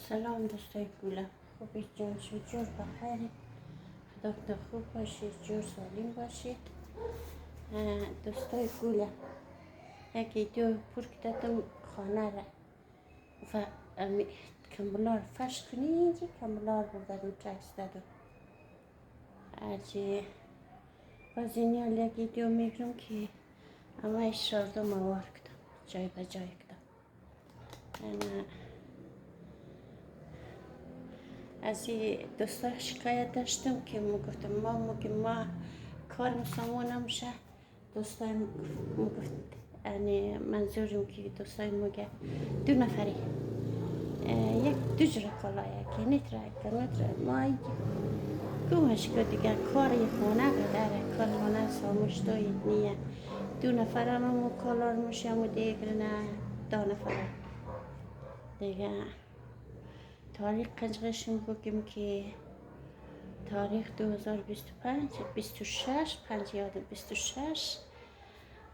سلام دوستای گولم، خوبی جون شد جور بخیرید. خدا که خوب باشید، جور سالم باشید. دوستای گولم، یکی دو پر کردم خانه را و کمبلار فرش کنی اینجا کمبلار بردم چکس دادم هرچی باز این یکی دو میگرم که اما اشاردم آوار کردم جای به جای کردم. از این دوستا شکایت داشتم که گفتم ما کار سامان نمیشه. دوستای گفت یعنی منظورم که دوستای میگه دو نفری یک دو جور کالا یکی نتره ما گوهش که دیگه کار یک خانه داره، کار خانه ساموش داید نیه دو نفر هم کالار میشه و دیگر نه دو نفر دیگه. تاریخ قنجقشم بگیم که تاریخ 2025 26 26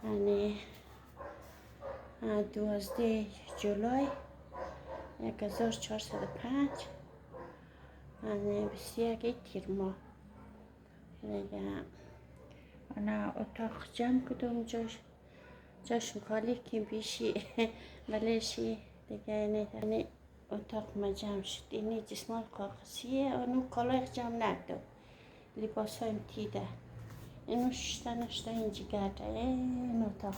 یعنی 12 جولای 1405 یعنی 21 تیر ماه دیگه. انا اتاق جمع کدوم جاش خالی که بیشی بلشی دیگه یعنی اتاق ما جمع شد. اینی جسمال کاغذیه اونو کالای جمع نکردم، لباس هایم تیده اینو نشته اینجا گرده این اتاق.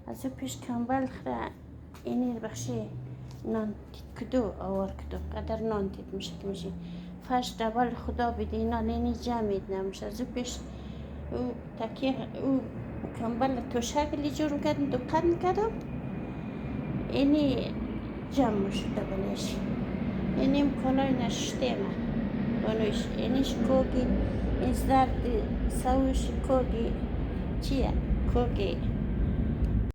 از او پیش کمبل خدا اینی بخشی نان تید کدو آوار کدو قدر نان تید میشه که میشه فرش دبال خدا بده اینا اینی جمعید نمیشه. از او پیش او تکیه او کمبل توشک لی جور کردم دقت کردم اینی جمع شده بلش اینیم کالای نشته ما بانوش اینیش کوگی این زرد سوش کوگی چیه کوگی